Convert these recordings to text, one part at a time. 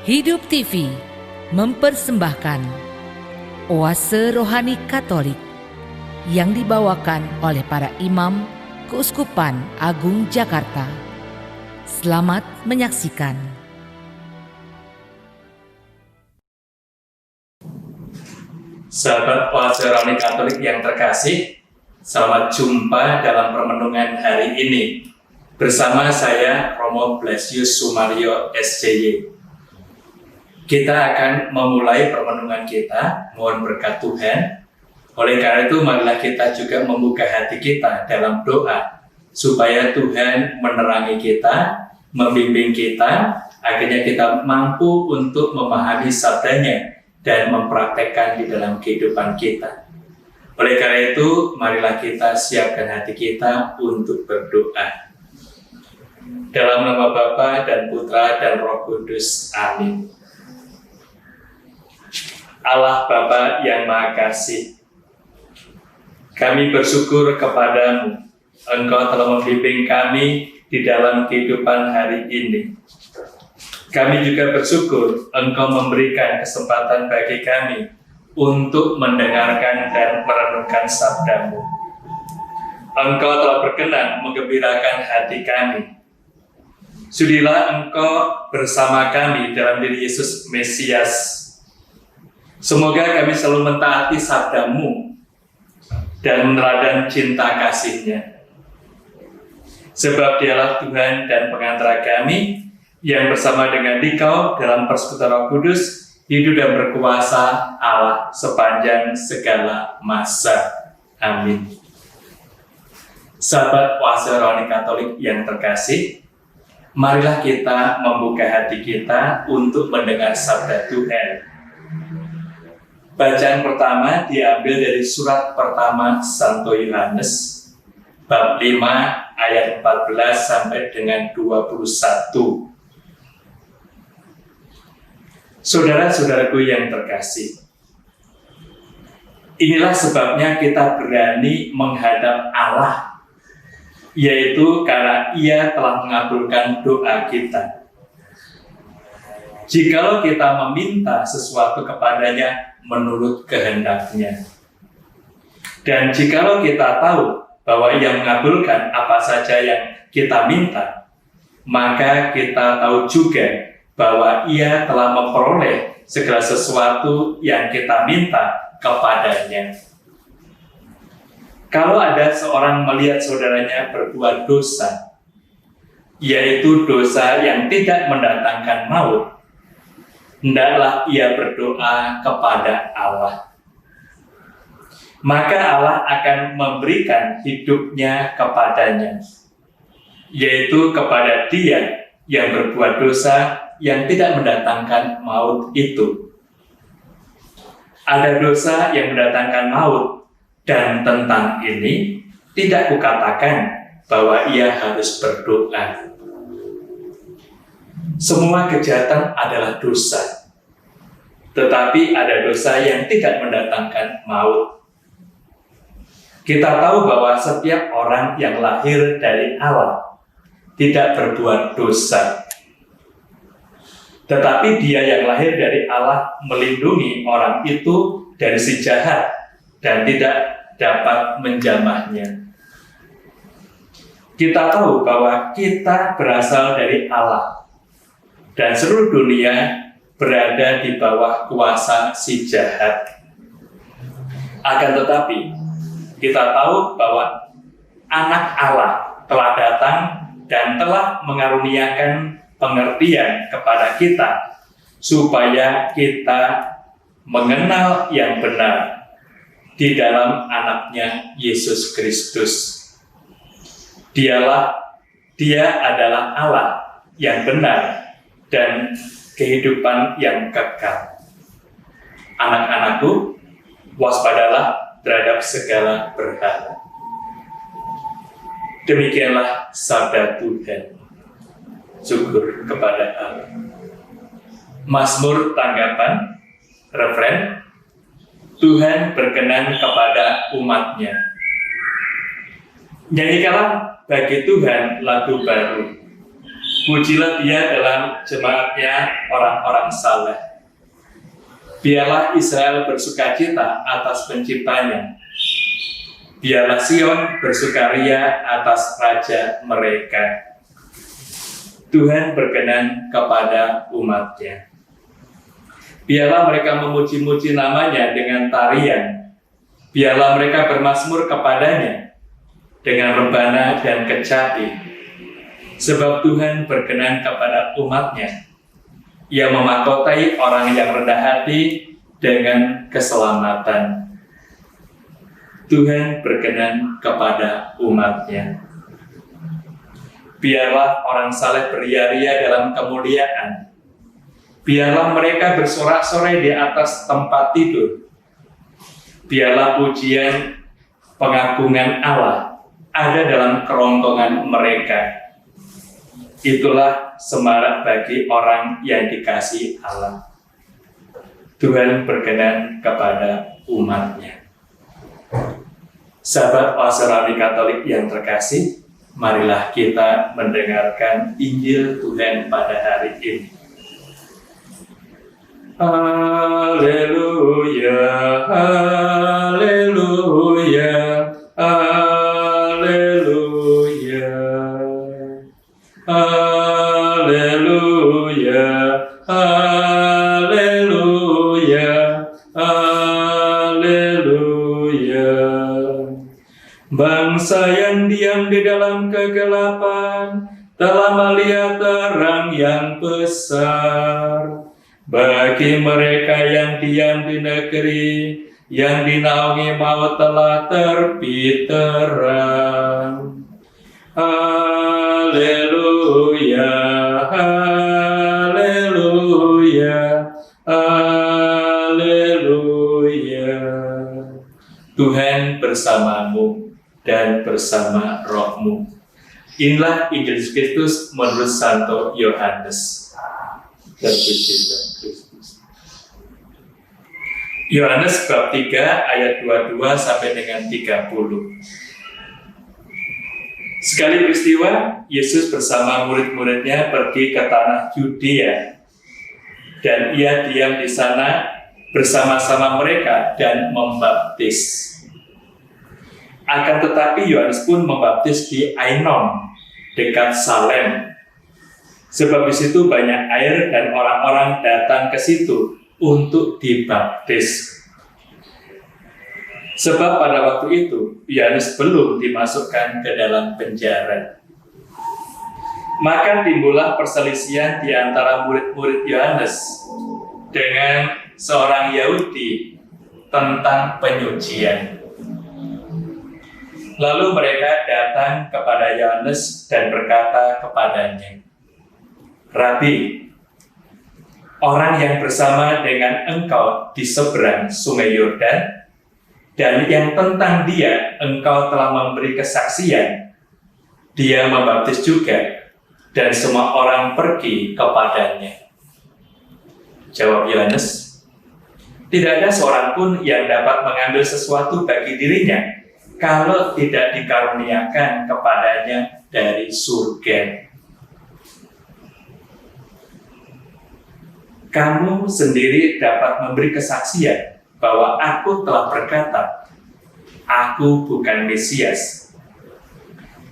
Hidup TV mempersembahkan Oase Rohani Katolik yang dibawakan oleh para imam Keuskupan Agung Jakarta. Selamat menyaksikan. Sahabat Oase Rohani Katolik yang terkasih, selamat jumpa dalam permenungan hari ini bersama saya Romo Blasius Sumario SCY. Kita akan memulai permenungan kita, mohon berkat Tuhan. Oleh karena itu, marilah kita juga membuka hati kita dalam doa, supaya Tuhan menerangi kita, membimbing kita, akhirnya kita mampu untuk memahami sabdanya dan mempraktekkan di dalam kehidupan kita. Oleh karena itu, marilah kita siapkan hati kita untuk berdoa. Dalam nama Bapa dan Putra dan Roh Kudus. Amin. Allah Bapa yang Maha Kasih, kami bersyukur kepadamu. Engkau telah membimbing kami di dalam kehidupan hari ini. Kami juga bersyukur Engkau memberikan kesempatan bagi kami untuk mendengarkan dan merenungkan sabdamu. Engkau telah berkenan menggembirakan hati kami. Sudilah Engkau bersama kami dalam diri Yesus Mesias. Semoga kami selalu mentaati sabdamu dan meneladani cinta kasih-Nya. Sebab Dialah Tuhan dan pengantara kami yang bersama dengan Dikau dalam persekutuan Roh Kudus hidup dan berkuasa Allah sepanjang segala masa. Amin. Sahabat Oase Rohani Katolik yang terkasih, marilah kita membuka hati kita untuk mendengar sabda Tuhan. Bacaan pertama diambil dari surat pertama Santo Yohanes, bab 5 ayat 14 sampai dengan 21. Saudara-saudaraku yang terkasih, inilah sebabnya kita berani menghadap Allah, yaitu karena Ia telah mengabulkan doa kita. Jikalau kita meminta sesuatu kepadanya menurut kehendak-Nya. Dan jikalau kita tahu bahwa Ia mengabulkan apa saja yang kita minta, maka kita tahu juga bahwa Ia telah memperoleh segala sesuatu yang kita minta kepadanya. Kalau ada seorang melihat saudaranya berbuat dosa, yaitu dosa yang tidak mendatangkan maut, hendaklah ia berdoa kepada Allah. Maka Allah akan memberikan hidupnya kepadanya, yaitu kepada dia yang berbuat dosa yang tidak mendatangkan maut itu. Ada dosa yang mendatangkan maut, dan tentang ini tidak kukatakan bahwa ia harus berdoa. Semua kejahatan adalah dosa, tetapi ada dosa yang tidak mendatangkan maut. Kita tahu bahwa setiap orang yang lahir dari Allah tidak berbuat dosa, tetapi Dia yang lahir dari Allah melindungi orang itu dari si jahat dan tidak dapat menjamahnya. Kita tahu bahwa kita berasal dari Allah, dan seluruh dunia berada di bawah kuasa si jahat. Akan tetapi, kita tahu bahwa Anak Allah telah datang dan telah mengaruniakan pengertian kepada kita, supaya kita mengenal yang benar di dalam Anaknya Yesus Kristus. Dia adalah Allah yang benar dan kehidupan yang kekal. Anak-anakku, waspadalah terhadap segala berhala. Demikianlah sabda Tuhan. Syukur kepada Allah. Mazmur tanggapan, refren, Tuhan berkenan kepada umat-Nya. Nyanyikanlah bagi Tuhan lagu baru. Pujilah Dia dalam jemaatnya orang-orang saleh. Biarlah Israel bersukacita atas penciptanya. Biarlah Sion bersukaria atas Raja mereka. Tuhan berkenan kepada umat-Nya. Biarlah mereka memuji-muji namanya dengan tarian. Biarlah mereka bermazmur kepadanya dengan rebana dan kecapi. Sebab Tuhan berkenan kepada umat-Nya. Ia memahkotai orang yang rendah hati dengan keselamatan. Tuhan berkenan kepada umat-Nya. Biarlah orang saleh beria-ria dalam kemuliaan. Biarlah mereka bersorak-sorai di atas tempat tidur. Biarlah pujian pengagungan Allah ada dalam kerongkongan mereka. Itulah semarak bagi orang yang dikasihi Allah. Tuhan berkenan kepada umat-Nya. Sahabat Oase Rohani Katolik yang terkasih, marilah kita mendengarkan Injil Tuhan pada hari ini. Haleluya, haleluya, haleluya, haleluya, haleluya, haleluya. Bangsa yang diam di dalam kegelapan telah melihat terang yang besar. Bagi mereka yang diam di negeri yang dinaungi maut telah terbit terang. Haleluya, haleluya, haleluya. Tuhan bersamamu dan bersama rohmu. Inilah Injil Yesus Kristus menurut Santo Yohanes. Terpujilah Kristus. Yohanes bab 3 ayat 22 sampai dengan 30. Sekali peristiwa, Yesus bersama murid-muridnya pergi ke tanah Yudea, dan ia diam di sana bersama-sama mereka dan membaptis. Akan tetapi Yohanes pun membaptis di Ainon, dekat Salem. Sebab di situ banyak air dan orang-orang datang ke situ untuk dibaptis. Sebab pada waktu itu Yohanes belum dimasukkan ke dalam penjara. Maka timbullah perselisihan di antara murid-murid Yohanes dengan seorang Yahudi tentang penyucian. Lalu mereka datang kepada Yohanes dan berkata kepadanya, Rabi, orang yang bersama dengan engkau di seberang sungai Yordan, dan yang tentang dia engkau telah memberi kesaksian, dia membaptis juga, dan semua orang pergi kepadanya. Jawab Yohanes, tidak ada seorang pun yang dapat mengambil sesuatu bagi dirinya, kalau tidak dikaruniakan kepadanya dari surga. Kamu sendiri dapat memberi kesaksian bahwa aku telah berkata, aku bukan Mesias,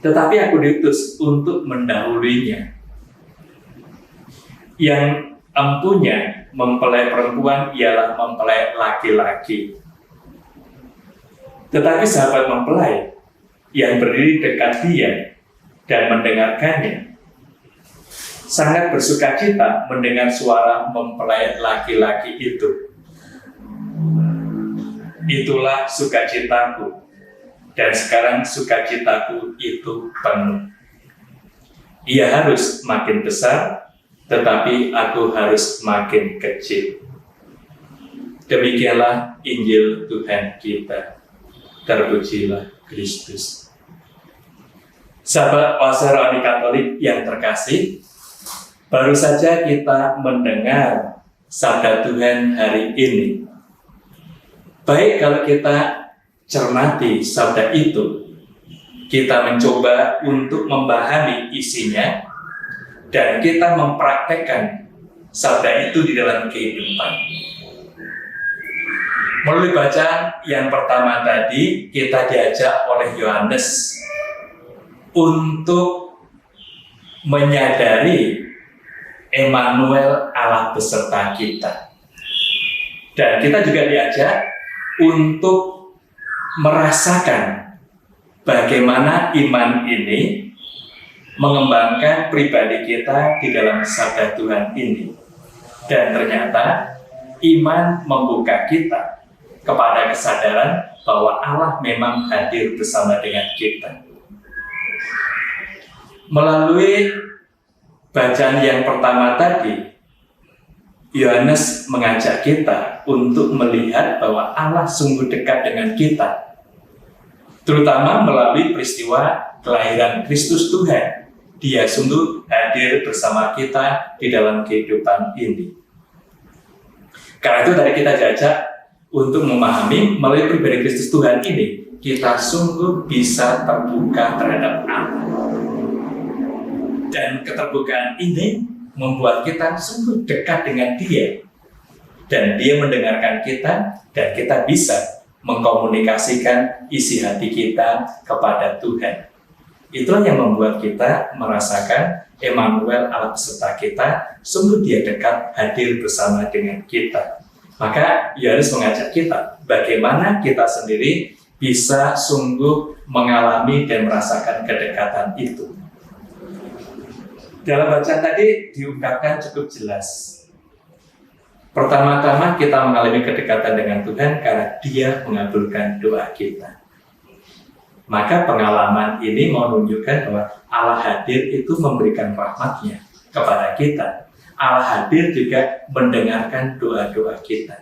tetapi aku diutus untuk mendahuluinya. Yang empunya mempelai perempuan ialah mempelai laki-laki. Tetapi sahabat mempelai yang berdiri dekat dia dan mendengarkannya sangat bersukacita mendengar suara mempelai laki-laki itu. Itulah sukacitaku, dan sekarang sukacitaku itu penuh. Ia harus makin besar, tetapi aku harus makin kecil. Demikianlah Injil Tuhan kita. Terpujilah Kristus. Sahabat Oase Rohani Katolik yang terkasih, baru saja kita mendengar sabda Tuhan hari ini. Baik kalau kita cermati sabda itu, kita mencoba untuk memahami isinya, dan kita mempraktekkan sabda itu di dalam kehidupan. Melalui bacaan yang pertama tadi, kita diajak oleh Yohanes untuk menyadari Emmanuel, Allah beserta kita. Dan kita juga diajak untuk merasakan bagaimana iman ini mengembangkan pribadi kita di dalam sabda Tuhan ini. Dan ternyata iman membuka kita kepada kesadaran bahwa Allah memang hadir bersama dengan kita. Melalui bacaan yang pertama tadi, Yohanes mengajak kita untuk melihat bahwa Allah sungguh dekat dengan kita, terutama melalui peristiwa kelahiran Kristus Tuhan. Dia sungguh hadir bersama kita di dalam kehidupan ini. Karena itu tadi kita diajak untuk memahami melalui pribadi Kristus Tuhan ini, kita sungguh bisa terbuka terhadap Allah. Dan keterbukaan ini membuat kita sungguh dekat dengan Dia. Dan Dia mendengarkan kita, dan kita bisa mengkomunikasikan isi hati kita kepada Tuhan. Itulah yang membuat kita merasakan Emmanuel, Allah beserta kita, sungguh Dia dekat, hadir bersama dengan kita. Maka Yohanes mengajak kita, bagaimana kita sendiri bisa sungguh mengalami dan merasakan kedekatan itu. Dalam bacaan tadi diungkapkan cukup jelas. Pertama-tama kita mengalami kedekatan dengan Tuhan karena Dia mengabulkan doa kita. Maka pengalaman ini menunjukkan bahwa Allah hadir itu memberikan rahmat-Nya kepada kita. Allah hadir juga mendengarkan doa-doa kita.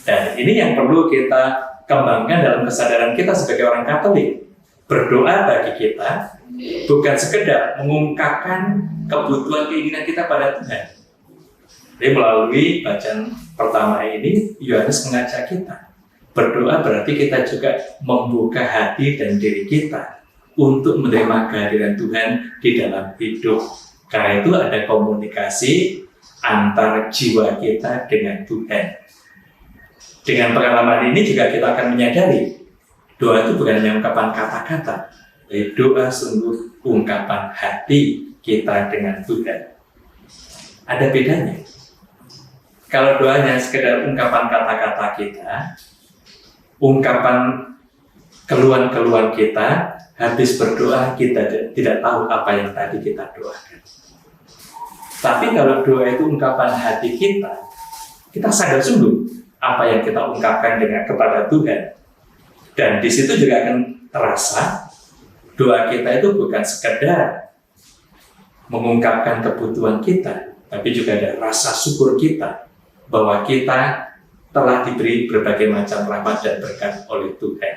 Dan ini yang perlu kita kembangkan dalam kesadaran kita sebagai orang Katolik. Berdoa bagi kita bukan sekedar mengungkapkan kebutuhan keinginan kita pada Tuhan. Jadi melalui bacaan pertama ini, Yohanes mengajak kita berdoa, berarti kita juga membuka hati dan diri kita untuk menerima kehadiran Tuhan di dalam hidup. Karena itu ada komunikasi antar jiwa kita dengan Tuhan. Dengan pengalaman ini juga kita akan menyadari doa itu bukan hanya ungkapan kata-kata, tapi doa sungguh ungkapan hati kita dengan Tuhan. Ada bedanya. Kalau doanya sekedar ungkapan kata-kata kita, ungkapan keluhan-keluhan kita, habis berdoa kita tidak tahu apa yang tadi kita doakan. Tapi kalau doa itu ungkapan hati kita sadar sungguh apa yang kita ungkapkan dengan kepada Tuhan. Dan di situ juga akan terasa doa kita itu bukan sekedar mengungkapkan kebutuhan kita, tapi juga ada rasa syukur kita bahwa kita telah diberi berbagai macam rahmat dan berkat oleh Tuhan.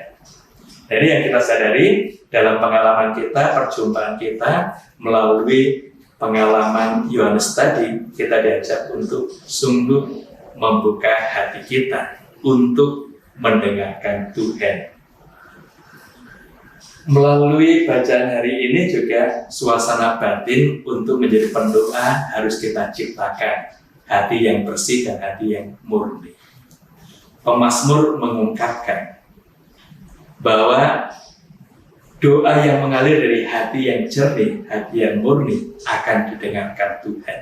Jadi yang kita sadari dalam pengalaman kita, perjumpaan kita melalui pengalaman Yohanes tadi, kita diajak untuk sungguh membuka hati kita untuk mendengarkan Tuhan. Melalui bacaan hari ini juga suasana batin untuk menjadi pendoa harus kita ciptakan. Hati yang bersih dan hati yang murni. Pemazmur mengungkapkan bahwa doa yang mengalir dari hati yang jernih, hati yang murni akan didengarkan Tuhan.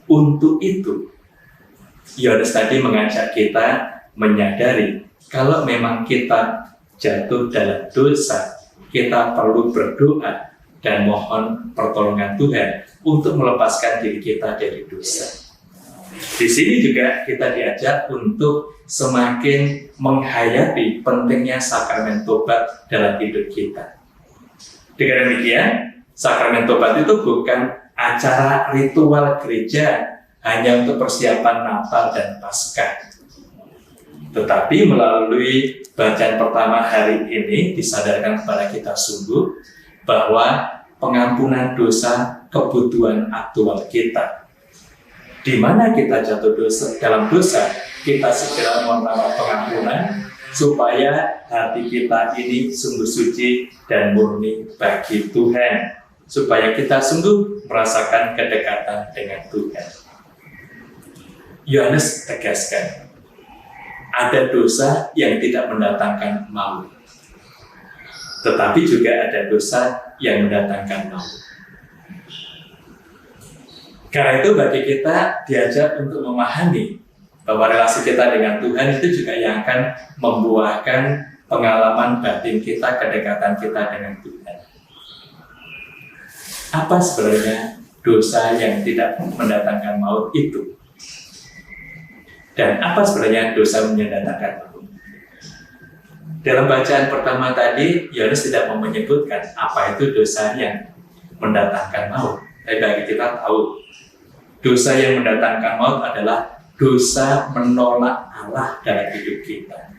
Untuk itu, Yohanes tadi mengajak kita menyadari kalau memang kita jatuh dalam dosa, kita perlu berdoa dan mohon pertolongan Tuhan untuk melepaskan diri kita dari dosa. Di sini juga kita diajak untuk semakin menghayati pentingnya sakramen tobat dalam hidup kita. Dengan demikian, sakramen tobat itu bukan acara ritual gereja hanya untuk persiapan Natal dan Paskah. Tetapi melalui bacaan pertama hari ini disadarkan kepada kita sungguh bahwa pengampunan dosa kebutuhan aktual kita. Di mana kita jatuh dalam dosa, kita segera memohon pengampunan supaya hati kita ini sungguh suci dan murni bagi Tuhan. supaya kita sungguh merasakan kedekatan dengan Tuhan. Yohanes tegaskan, ada dosa yang tidak mendatangkan maut, tetapi juga ada dosa yang mendatangkan maut. Karena itu bagi kita diajak untuk memahami bahwa relasi kita dengan Tuhan itu juga yang akan membuahkan pengalaman batin kita, kedekatan kita dengan Tuhan. Apa sebenarnya dosa yang tidak mendatangkan maut itu? Dan apa sebenarnya dosa mendatangkan maut? Dalam bacaan pertama tadi, Yohanes tidak mau menyebutkan apa itu dosa yang mendatangkan maut. Tapi bagi kita tahu, dosa yang mendatangkan maut adalah dosa menolak Allah dalam hidup kita.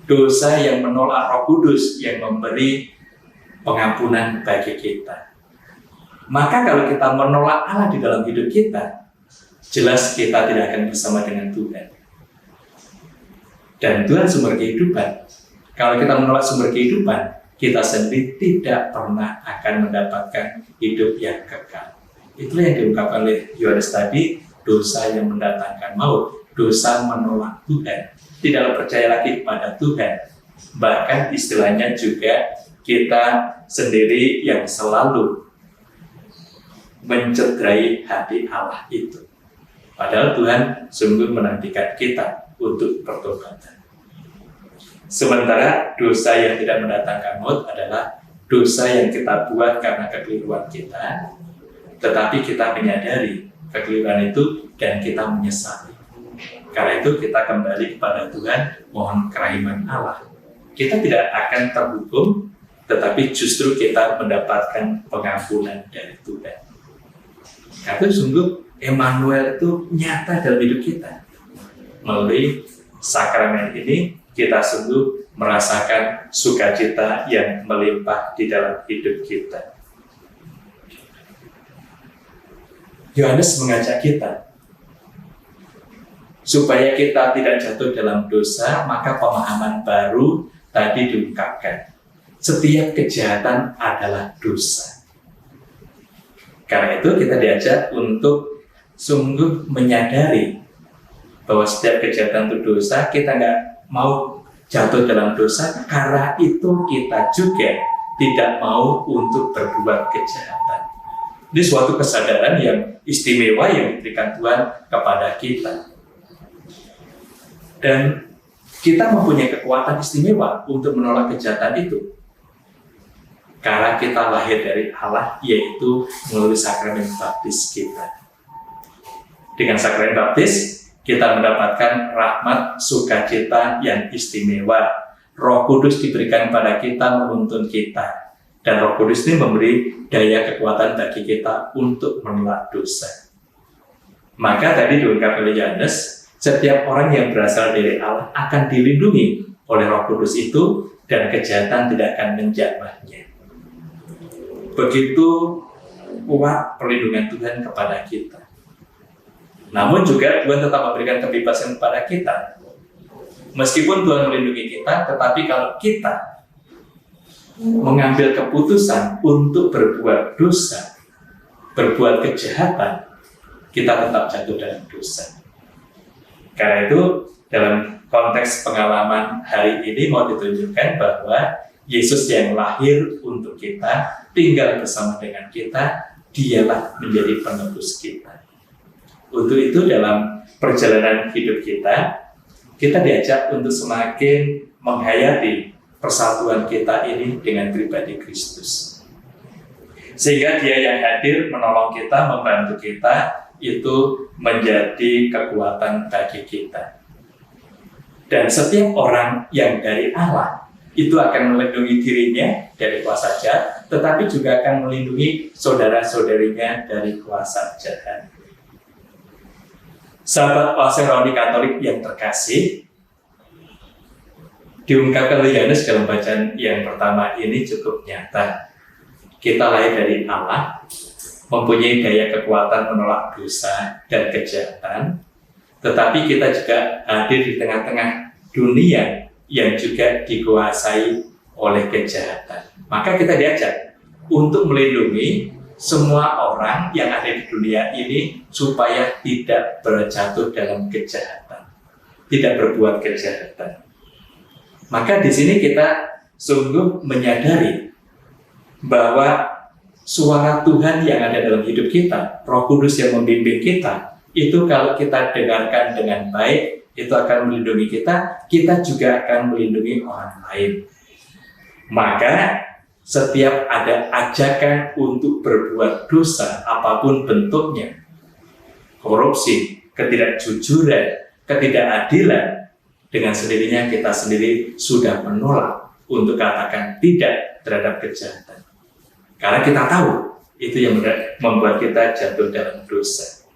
Dosa yang menolak Roh Kudus yang memberi pengampunan bagi kita. Maka kalau kita menolak Allah di dalam hidup kita, jelas kita tidak akan bersama dengan Tuhan. Dan Tuhan sumber kehidupan. Kalau kita menolak sumber kehidupan, kita sendiri tidak pernah akan mendapatkan hidup yang kekal. Itulah yang diungkapkan oleh Yohanes tadi, dosa yang mendatangkan maut, dosa menolak Tuhan, tidak percaya lagi kepada Tuhan. Bahkan istilahnya juga kita sendiri yang selalu mencederai hati Allah itu. Padahal Tuhan sungguh menantikan kita untuk pertobatan. Sementara dosa yang tidak mendatangkan maut adalah dosa yang kita buat karena kekeliruan kita, tetapi kita menyadari kekeliruan itu dan kita menyesali. Karena itu kita kembali kepada Tuhan, mohon kerahiman Allah. Kita tidak akan terhukum, tetapi justru kita mendapatkan pengampunan dari Tuhan. Karena itu sungguh Emmanuel itu nyata dalam hidup kita. Melalui sakramen ini kita sungguh merasakan sukacita yang melimpah di dalam hidup kita. Yohanes mengajak kita supaya kita tidak jatuh dalam dosa, maka pemahaman baru tadi diungkapkan. Setiap kejahatan adalah dosa. Karena itu kita diajak untuk sungguh menyadari bahwa setiap kejahatan itu dosa, kita nggak mau jatuh dalam dosa, karena itu kita juga tidak mau untuk berbuat kejahatan. Ini suatu kesadaran yang istimewa yang diberikan Tuhan kepada kita. Dan kita mempunyai kekuatan istimewa untuk menolak kejahatan itu. Karena kita lahir dari Allah, yaitu melalui sakramen baptis kita. Dengan sakramen baptis, kita mendapatkan rahmat sukacita yang istimewa. Roh Kudus diberikan pada kita menuntun kita. Dan Roh Kudus ini memberi daya kekuatan bagi kita untuk menolak dosa. Maka tadi diungkapkan oleh Yohanes, setiap orang yang berasal dari Allah akan dilindungi oleh Roh Kudus itu dan kejahatan tidak akan menjamahnya. Begitu kuat perlindungan Tuhan kepada kita. Namun juga Tuhan tetap memberikan kebebasan kepada kita. Meskipun Tuhan melindungi kita, tetapi kalau kita mengambil keputusan untuk berbuat dosa, berbuat kejahatan, kita tetap jatuh dalam dosa. Karena itu dalam konteks pengalaman hari ini mau ditunjukkan bahwa Yesus yang lahir untuk kita, tinggal bersama dengan kita, dialah menjadi penebus kita. Untuk itu dalam perjalanan hidup kita diajak untuk semakin menghayati persatuan kita ini dengan pribadi Kristus. Sehingga Dia yang hadir menolong kita, membantu kita, itu menjadi kekuatan bagi kita. Dan setiap orang yang dari Allah itu akan melindungi dirinya dari kuasa jahat, tetapi juga akan melindungi saudara-saudarinya dari kuasa jahat. Sahabat Oase Rohani Katolik yang terkasih, diungkapkan oleh Yohanes dalam bacaan yang pertama ini cukup nyata. Kita lahir dari Allah, mempunyai daya kekuatan menolak dosa dan kejahatan, tetapi kita juga hadir di tengah-tengah dunia yang juga dikuasai oleh kejahatan. Maka kita diajak untuk melindungi semua orang yang ada di dunia ini supaya tidak berjatuh dalam kejahatan, tidak berbuat kejahatan. Maka di sini kita sungguh menyadari bahwa suara Tuhan yang ada dalam hidup kita, Roh Kudus yang membimbing kita, itu kalau kita dengarkan dengan baik, itu akan melindungi kita, kita juga akan melindungi orang lain. Maka setiap ada ajakan untuk berbuat dosa, apapun bentuknya, korupsi, ketidakjujuran, ketidakadilan, dengan sendirinya kita sendiri sudah menolak untuk katakan tidak terhadap kejahatan. Karena kita tahu itu yang membuat kita jatuh dalam dosa.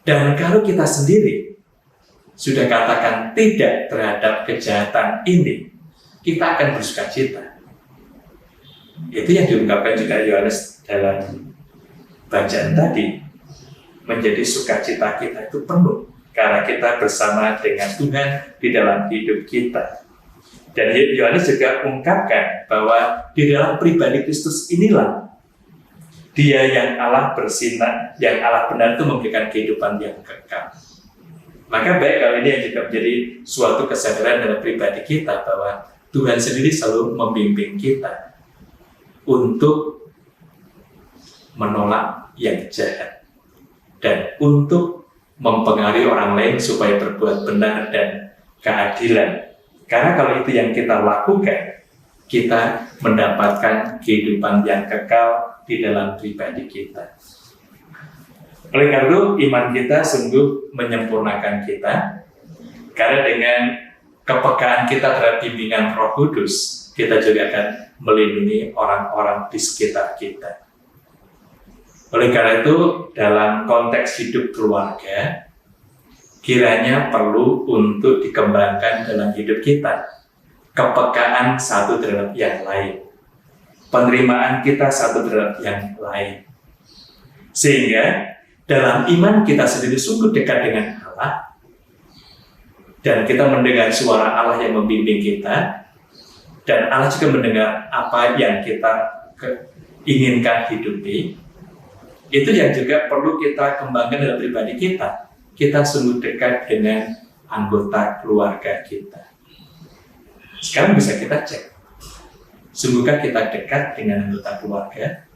Dan kalau kita sendiri sudah katakan tidak terhadap kejahatan ini, kita akan bersuka cita. Itu yang diungkapkan juga Yohanes dalam bacaan tadi. Menjadi sukacita kita itu penuh karena kita bersama dengan Tuhan di dalam hidup kita. Dan Yohanes juga ungkapkan bahwa di dalam pribadi Kristus inilah Dia yang Allah bersinar, yang Allah benar itu memberikan kehidupan yang kekal. Maka baik kali ini yang juga menjadi suatu kesadaran dalam pribadi kita bahwa Tuhan sendiri selalu membimbing kita untuk menolak yang jahat dan untuk mempengaruhi orang lain supaya berbuat benar dan keadilan. Karena kalau itu yang kita lakukan, kita mendapatkan kehidupan yang kekal di dalam pribadi kita. Oleh karena itu, iman kita sungguh menyempurnakan kita, karena dengan kepekaan kita terhadap bimbingan Roh Kudus, kita juga akan melindungi orang-orang di sekitar kita. Oleh karena itu, dalam konteks hidup keluarga, kiranya perlu untuk dikembangkan dalam hidup kita. Kepekaan satu terhadap yang lain. Penerimaan kita satu terhadap yang lain. Sehingga dalam iman kita sendiri sungguh dekat dengan Allah. Dan kita mendengar suara Allah yang membimbing kita. Dan Allah juga mendengar apa yang kita inginkan hidupi. Itu yang juga perlu kita kembangkan dalam pribadi kita. Kita sungguh dekat dengan anggota keluarga kita. Sekarang bisa kita cek. Sungguhkah kita dekat dengan anggota keluarga?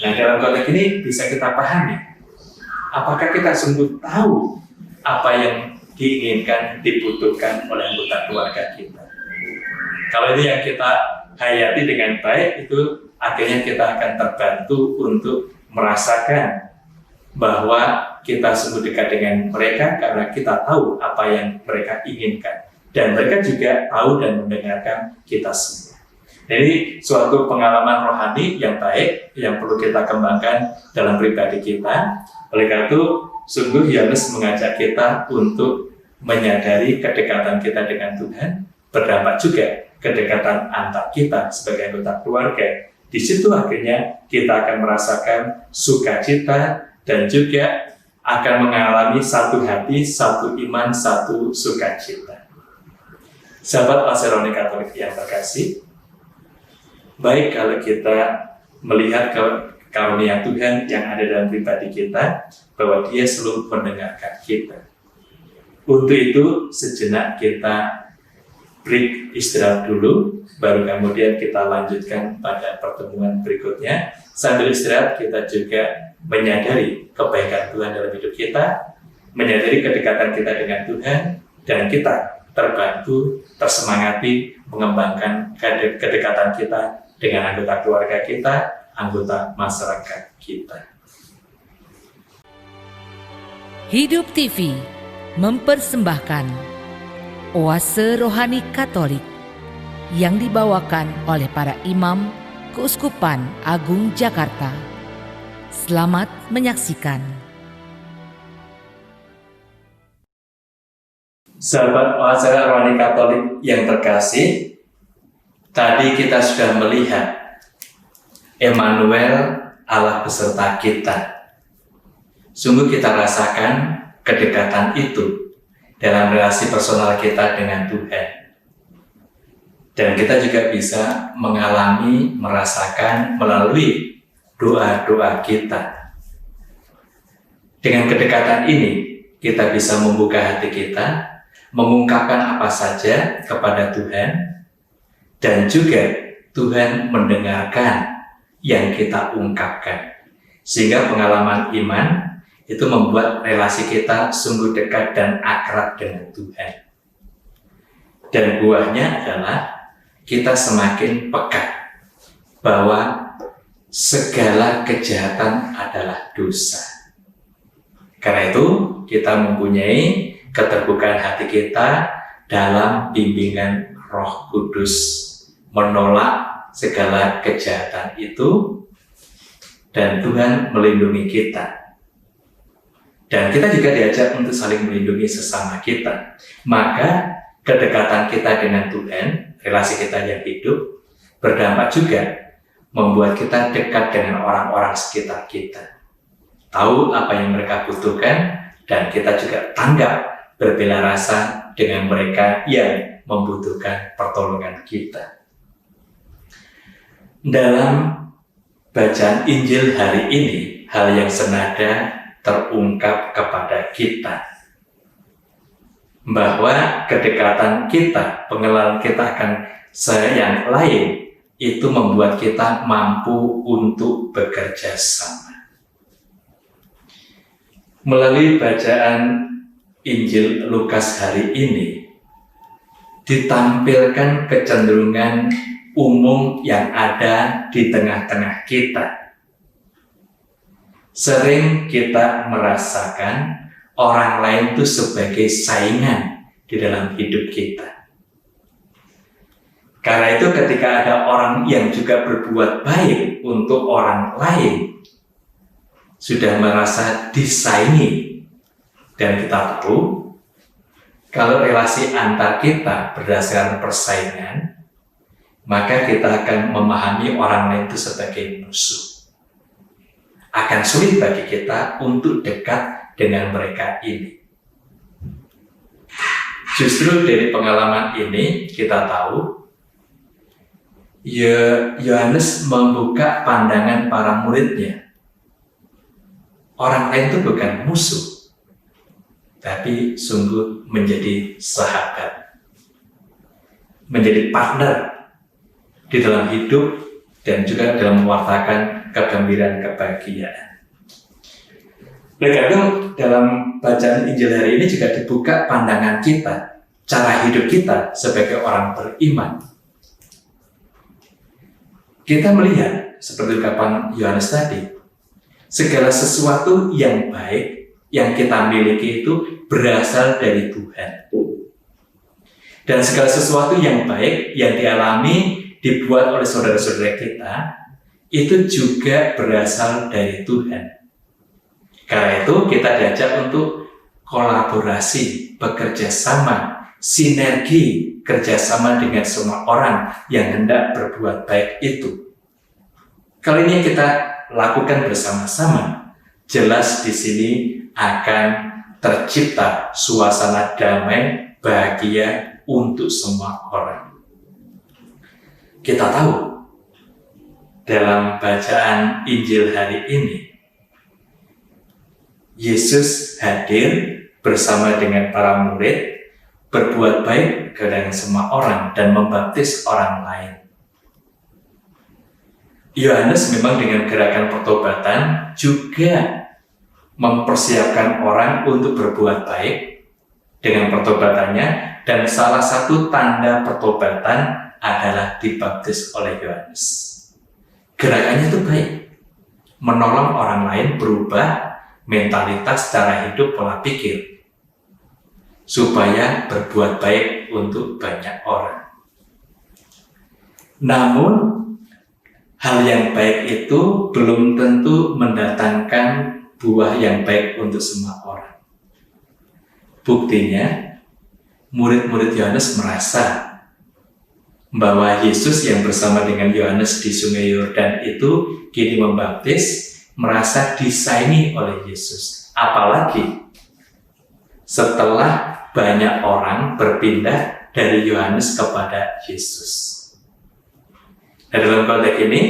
Nah, dalam konteks ini bisa kita pahami. Apakah kita sungguh tahu apa yang diinginkan, dibutuhkan oleh anggota keluarga kita? Kalau ini yang kita hayati dengan baik, itu akhirnya kita akan terbantu untuk merasakan bahwa kita sungguh dekat dengan mereka karena kita tahu apa yang mereka inginkan. Dan mereka juga tahu dan mendengarkan kita semua. Jadi suatu pengalaman rohani yang baik yang perlu kita kembangkan dalam pribadi kita. Oleh karena itu, sungguh Yohanes mengajak kita untuk menyadari kedekatan kita dengan Tuhan, berdampak juga kedekatan antar kita sebagai anggota keluarga. Di situ akhirnya kita akan merasakan sukacita dan juga akan mengalami satu hati, satu iman, satu sukacita. Sahabat Oase Rohani Katolik yang terkasih, baik kalau kita melihat karunia Tuhan yang ada dalam pribadi kita, bahwa Dia selalu mendengarkan kita. Untuk itu, sejenak kita break istirahat dulu, baru kemudian kita lanjutkan pada pertemuan berikutnya. Sambil istirahat, kita juga menyadari kebaikan Tuhan dalam hidup kita, menyadari kedekatan kita dengan Tuhan, dan kita terbantu, tersemangati mengembangkan kedekatan kita dengan anggota keluarga kita, anggota masyarakat kita. Hidup TV mempersembahkan Oase Rohani Katolik yang dibawakan oleh para imam Keuskupan Agung Jakarta. Selamat menyaksikan. Sahabat Oase Rohani Katolik yang terkasih, tadi kita sudah melihat Emmanuel, Allah beserta kita. Sungguh kita rasakan kedekatan itu dalam relasi personal kita dengan Tuhan. Dan kita juga bisa mengalami, merasakan melalui doa-doa kita. Dengan kedekatan ini, kita bisa membuka hati kita, mengungkapkan apa saja kepada Tuhan, dan juga Tuhan mendengarkan yang kita ungkapkan. Sehingga pengalaman iman itu membuat relasi kita sungguh dekat dan akrab dengan Tuhan. Dan buahnya adalah kita semakin peka bahwa segala kejahatan adalah dosa. Karena itu kita mempunyai keterbukaan hati kita dalam bimbingan Roh Kudus, menolak segala kejahatan itu, dan Tuhan melindungi kita. Dan kita juga diajak untuk saling melindungi sesama kita. Maka kedekatan kita dengan Tuhan, relasi kita yang hidup, berdampak juga membuat kita dekat dengan orang-orang sekitar kita. Tahu apa yang mereka butuhkan, dan kita juga tanggap berbela rasa dengan mereka yang membutuhkan pertolongan kita. Dalam bacaan Injil hari ini, hal yang senada terungkap kepada kita. Bahwa kedekatan kita, pengenalan kita akan yang lain, itu membuat kita mampu untuk bekerja sama. Melalui bacaan Injil Lukas hari ini, ditampilkan kecenderungan umum yang ada di tengah-tengah kita. Sering kita merasakan orang lain itu sebagai saingan di dalam hidup kita. Karena itu ketika ada orang yang juga berbuat baik untuk orang lain, sudah merasa disaingi. Dan kita tahu, kalau relasi antar kita berdasarkan persaingan, maka kita akan memahami orang lain itu sebagai musuh. Akan sulit bagi kita untuk dekat dengan mereka ini. Justru dari pengalaman ini kita tahu, Yohanes membuka pandangan para muridnya. Orang lain itu bukan musuh, tapi sungguh menjadi sahabat, menjadi partner di dalam hidup dan juga dalam mewartakan kegembiraan kebahagiaan. Karena dalam bacaan Injil hari ini juga dibuka pandangan kita, cara hidup kita sebagai orang beriman. Kita melihat, seperti ungkapan Yohanes tadi, segala sesuatu yang baik yang kita miliki itu berasal dari Tuhan. Dan segala sesuatu yang baik yang dialami, dibuat oleh saudara-saudara kita, itu juga berasal dari Tuhan. Karena itu kita diajak untuk kolaborasi, bekerja sama, sinergi, kerjasama dengan semua orang yang hendak berbuat baik itu. Kali ini kita lakukan bersama-sama. Jelas di sini akan tercipta suasana damai, bahagia untuk semua orang. Kita tahu dalam bacaan Injil hari ini, Yesus hadir bersama dengan para murid, berbuat baik kepada semua orang dan membaptis orang lain. Yohanes memang dengan gerakan pertobatan juga mempersiapkan orang untuk berbuat baik dengan pertobatannya, dan salah satu tanda pertobatan adalah dibaptis oleh Yohanes. Gerakannya itu baik, menolong orang lain berubah mentalitas, cara hidup, pola pikir, supaya berbuat baik untuk banyak orang. Namun, hal yang baik itu belum tentu mendatangkan buah yang baik untuk semua orang. Buktinya, murid-murid Yohanes merasa bahwa Yesus yang bersama dengan Yohanes di Sungai Yordan itu kini membaptis, merasa disaingi oleh Yesus. Apalagi setelah banyak orang berpindah dari Yohanes kepada Yesus. Nah, dalam konteks ini,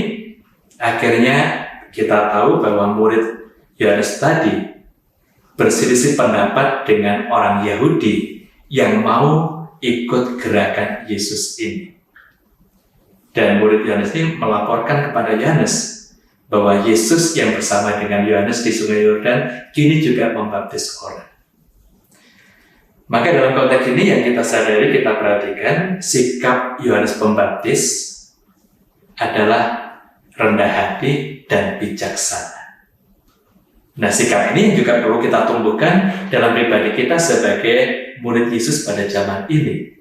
akhirnya kita tahu bahwa murid Yohanes tadi berselisih pendapat dengan orang Yahudi yang mau ikut gerakan Yesus ini. Dan murid Yohanes ini melaporkan kepada Yohanes bahwa Yesus yang bersama dengan Yohanes di Sungai Yordan kini juga membaptis orang. Maka dalam konteks ini yang kita sadari, kita perhatikan sikap Yohanes Pembaptis adalah rendah hati dan bijaksana. Nah, sikap ini juga perlu kita tumbuhkan dalam pribadi kita sebagai murid Yesus pada zaman ini.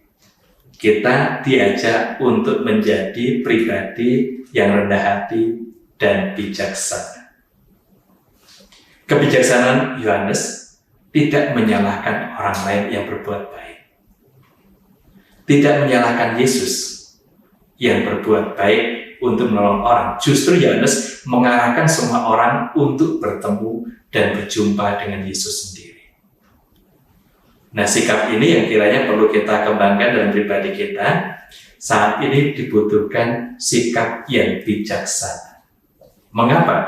Kita diajak untuk menjadi pribadi yang rendah hati dan bijaksana. Kebijaksanaan Yohanes tidak menyalahkan orang lain yang berbuat baik. Tidak menyalahkan Yesus yang berbuat baik untuk menolong orang. Justru Yohanes mengarahkan semua orang untuk bertemu dan berjumpa dengan Yesus sendiri. Nah, sikap ini yang kiranya perlu kita kembangkan dalam pribadi kita. Saat ini dibutuhkan sikap yang bijaksana. Mengapa?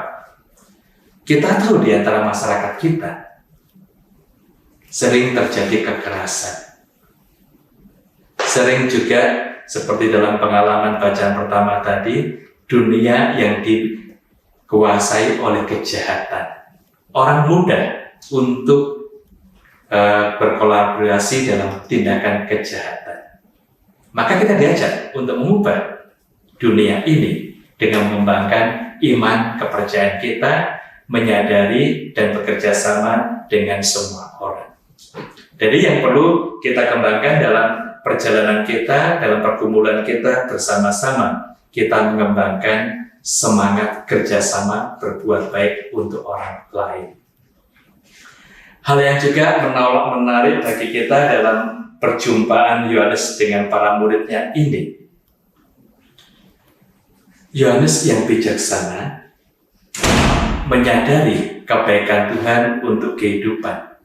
Kita tahu di antara masyarakat kita sering terjadi kekerasan. Sering juga seperti dalam pengalaman bacaan pertama tadi, dunia yang dikuasai oleh kejahatan. Orang mudah untuk berkolaborasi dalam tindakan kejahatan. Maka kita diajak untuk mengubah dunia ini dengan mengembangkan iman, kepercayaan kita, menyadari dan bekerja sama dengan semua orang. Jadi yang perlu kita kembangkan dalam perjalanan kita, dalam pergumulan kita bersama-sama, kita mengembangkan semangat kerjasama berbuat baik untuk orang lain. Hal yang juga menarik bagi kita dalam perjumpaan Yohanes dengan para muridnya ini, Yohanes yang bijaksana menyadari kebaikan Tuhan untuk kehidupan.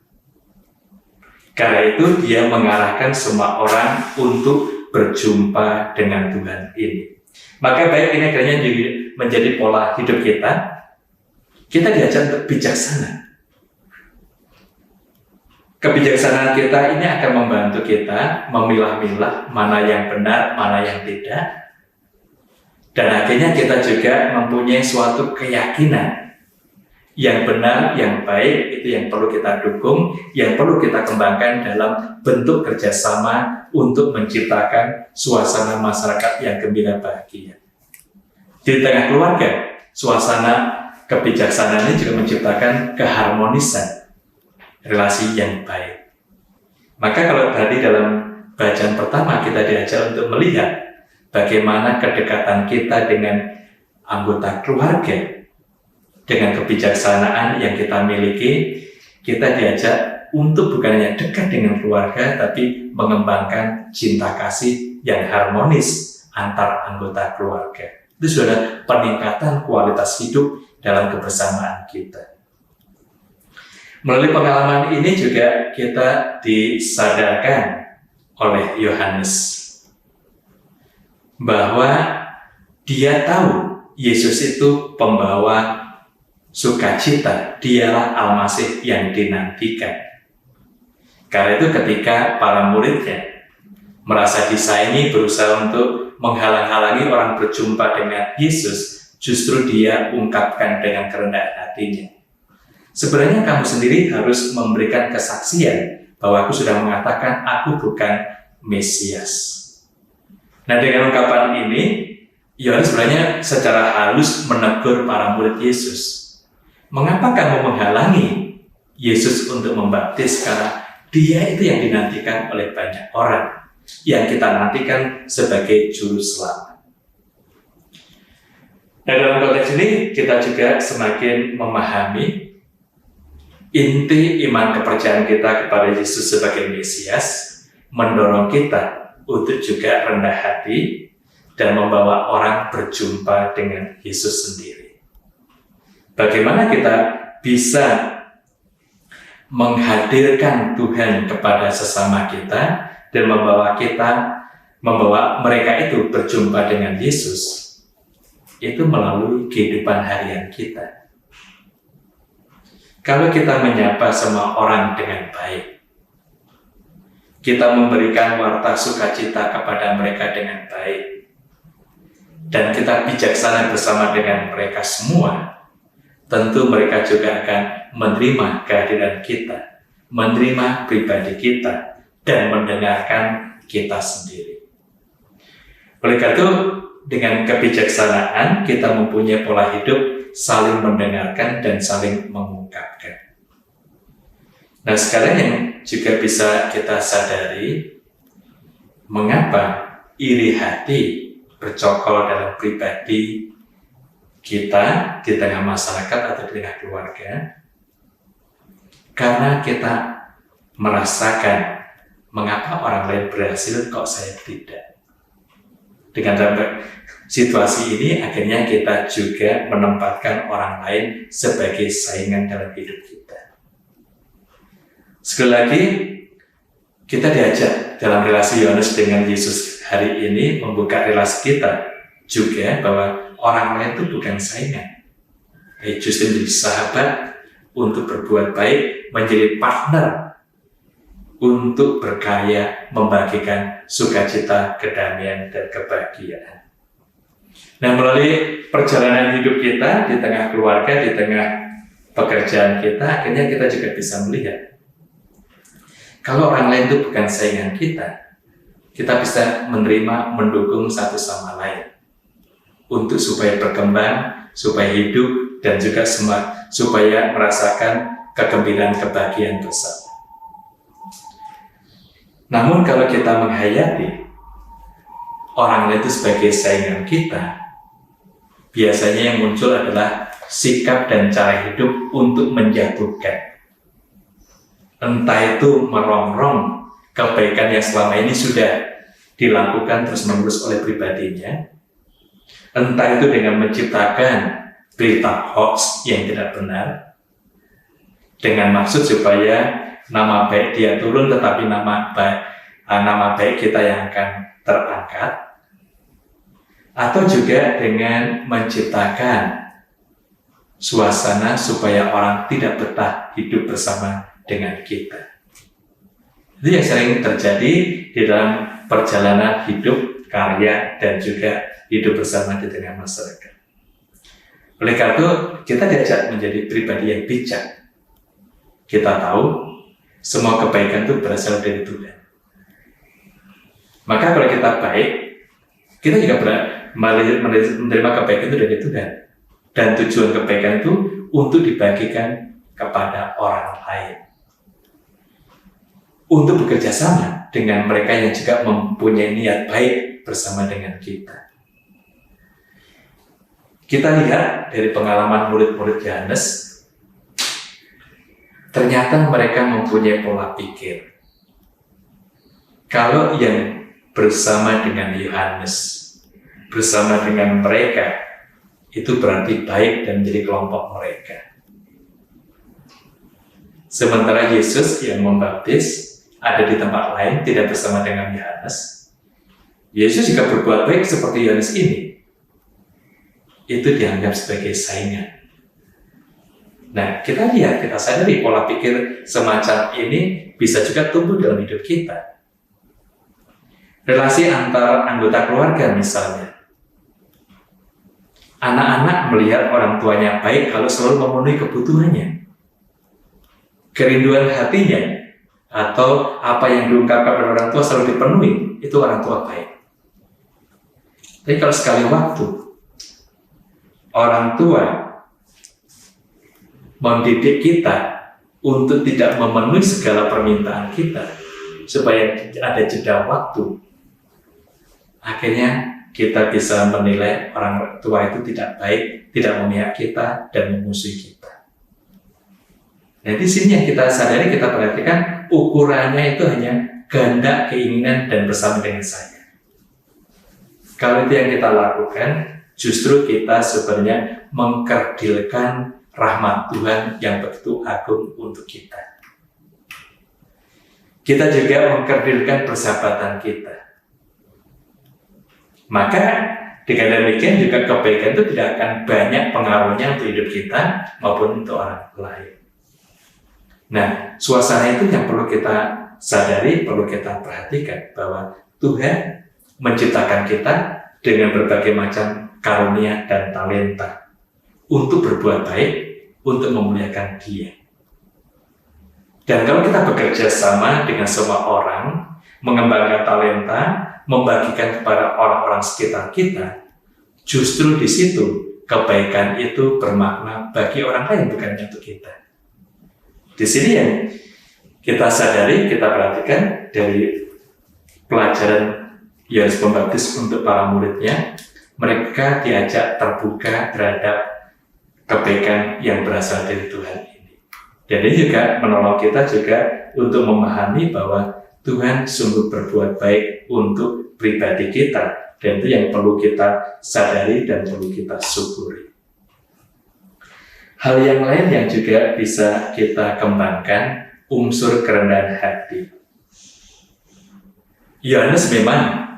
Karena itu dia mengarahkan semua orang untuk berjumpa dengan Tuhan ini. Maka baik ini akhirnya menjadi pola hidup kita. Kita diajak untuk bijaksana. Kebijaksanaan kita ini akan membantu kita memilah-milah mana yang benar, mana yang tidak. Dan akhirnya kita juga mempunyai suatu keyakinan yang benar, yang baik, itu yang perlu kita dukung, yang perlu kita kembangkan dalam bentuk kerjasama untuk menciptakan suasana masyarakat yang gembira bahagia. Di tengah keluarga, suasana kebijaksanaan ini juga menciptakan keharmonisan, relasi yang baik. Maka kalau tadi dalam bacaan pertama kita diajak untuk melihat bagaimana kedekatan kita dengan anggota keluarga, dengan kebijaksanaan yang kita miliki, kita diajak untuk bukan hanya dekat dengan keluarga, tapi mengembangkan cinta kasih yang harmonis antar anggota keluarga. Itu sudah peningkatan kualitas hidup dalam kebersamaan kita. Melalui pengalaman ini juga kita disadarkan oleh Yohanes bahwa dia tahu Yesus itu pembawa sukacita, dialah Al-Masih yang dinantikan. Karena itu ketika para muridnya merasa disaingi, berusaha untuk menghalang-halangi orang berjumpa dengan Yesus, justru dia ungkapkan dengan kerendahan hatinya. Sebenarnya kamu sendiri harus memberikan kesaksian bahwa aku sudah mengatakan aku bukan Mesias. Nah, dengan ungkapan ini, Yohanes sebenarnya secara halus menegur para murid Yesus. Mengapa kamu menghalangi Yesus untuk membaptis? Karena dia itu yang dinantikan oleh banyak orang, yang kita nantikan sebagai juru selamat. Nah, dalam konteks ini kita juga semakin memahami inti iman kepercayaan kita kepada Yesus sebagai Mesias, mendorong kita untuk juga rendah hati dan membawa orang berjumpa dengan Yesus sendiri. Bagaimana kita bisa menghadirkan Tuhan kepada sesama kita dan membawa mereka itu berjumpa dengan Yesus, itu melalui kehidupan harian kita. Kalau kita menyapa semua orang dengan baik, kita memberikan warta sukacita kepada mereka dengan baik, dan kita bijaksana bersama dengan mereka semua, tentu mereka juga akan menerima kehadiran kita, menerima pribadi kita, dan mendengarkan kita sendiri. Oleh karena itu, dengan kebijaksanaan kita mempunyai pola hidup saling mendengarkan dan saling mengungkapkan. Nah, sekarang yang juga bisa kita sadari, mengapa iri hati bercokol dalam pribadi kita di tengah masyarakat atau di tengah keluarga? Karena kita merasakan mengapa orang lain berhasil kok saya tidak. Dengan situasi ini akhirnya kita juga menempatkan orang lain sebagai saingan dalam hidup kita. Sekali lagi, kita diajak dalam relasi Yohanes dengan Yesus hari ini membuka relasi kita juga bahwa orang lain itu bukan saingan. Justru menjadi sahabat untuk berbuat baik, menjadi partner untuk berkarya membagikan sukacita, kedamaian, dan kebahagiaan. Nah, melalui perjalanan hidup kita di tengah keluarga, di tengah pekerjaan kita, akhirnya kita juga bisa melihat kalau orang lain itu bukan saingan kita bisa menerima, mendukung satu sama lain untuk supaya berkembang, supaya hidup, dan juga supaya merasakan kegembiraan, kebahagiaan bersama. Namun kalau kita menghayati orang lain itu sebagai saingan kita, biasanya yang muncul adalah sikap dan cara hidup untuk menjatuhkan. Entah itu merongrong kebaikan yang selama ini sudah dilakukan terus-menerus oleh pribadinya, entah itu dengan menciptakan berita hoax yang tidak benar, dengan maksud supaya nama baik dia turun, tetapi nama baik kita yang akan terangkat, atau juga dengan menciptakan suasana supaya orang tidak betah hidup bersama dengan kita. Itu yang sering terjadi di dalam perjalanan hidup, karya, dan juga hidup bersama di tengah masyarakat. Oleh karena itu, kita diajak menjadi pribadi yang bijak. Kita tahu semua kebaikan itu berasal dari Tuhan. Maka kalau kita baik, kita juga menerima kebaikan itu dari Tuhan. Dan tujuan kebaikan itu untuk dibagikan kepada orang lain. Untuk bekerja sama dengan mereka yang juga mempunyai niat baik bersama dengan kita. Kita lihat dari pengalaman murid-murid Yohanes, ternyata mereka mempunyai pola pikir. Kalau yang bersama dengan Yohanes, bersama dengan mereka, itu berarti baik dan menjadi kelompok mereka. Sementara Yesus yang membaptis ada di tempat lain, tidak bersama dengan Yohanes. Yesus juga berbuat baik seperti Yohanes ini. Itu dianggap sebagai saingan. Nah, kita lihat, kita sadari pola pikir semacam ini bisa juga tumbuh dalam hidup kita. Relasi antar anggota keluarga misalnya. Anak-anak melihat orang tuanya baik kalau selalu memenuhi kebutuhannya. Kerinduan hatinya atau apa yang diungkapkan pada orang tua selalu dipenuhi, itu orang tua baik. Tapi kalau sekali waktu orang tua mendidik kita untuk tidak memenuhi segala permintaan kita, supaya ada jeda waktu, akhirnya kita bisa menilai orang tua itu tidak baik, tidak memihak kita, dan memusuhi kita. Nah, di sini yang kita sadari, kita perhatikan ukurannya itu hanya kehendak, keinginan, dan bersama dengan saya. Kalau itu yang kita lakukan, justru kita sebenarnya mengkerdilkan rahmat Tuhan yang begitu agung untuk kita. kita juga mengkerdilkan persahabatan kita. Maka dengan demikian juga kebaikan itu tidak akan banyak pengaruhnya untuk hidup kita maupun untuk orang lain. Nah, suasana itu yang perlu kita sadari, perlu kita perhatikan bahwa Tuhan menciptakan kita dengan berbagai macam karunia dan talenta untuk berbuat baik, untuk memuliakan Dia. Dan kalau kita bekerja sama dengan semua orang, mengembangkan talenta, membagikan kepada orang-orang sekitar kita, justru di situ kebaikan itu bermakna bagi orang lain, bukan untuk kita. Di sini yang kita sadari, kita perhatikan dari pelajaran Yohanes Pembaptis untuk para muridnya, mereka diajak terbuka terhadap kebaikan yang berasal dari Tuhan ini. Jadi juga menolong kita juga untuk memahami bahwa Tuhan sungguh berbuat baik untuk pribadi kita, dan itu yang perlu kita sadari dan perlu kita syukuri. Hal yang lain yang juga bisa kita kembangkan, unsur kerendahan hati. Yohanes memang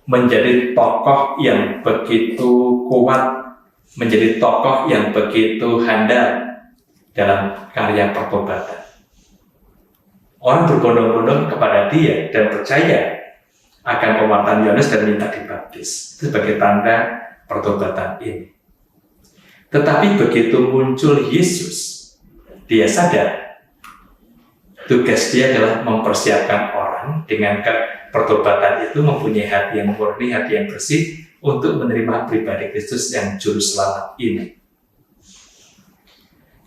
menjadi tokoh yang begitu kuat, menjadi tokoh yang begitu handal dalam karya pertobatan. Orang berbondong-bondong kepada dia dan percaya akan pewartaan Yohanes dan minta dibaptis. Itu sebagai tanda pertobatan ini. Tetapi begitu muncul Yesus, dia sadar tugas dia adalah mempersiapkan orang dengan pertobatan itu mempunyai hati yang murni, hati yang bersih untuk menerima pribadi Kristus yang juru selamat ini.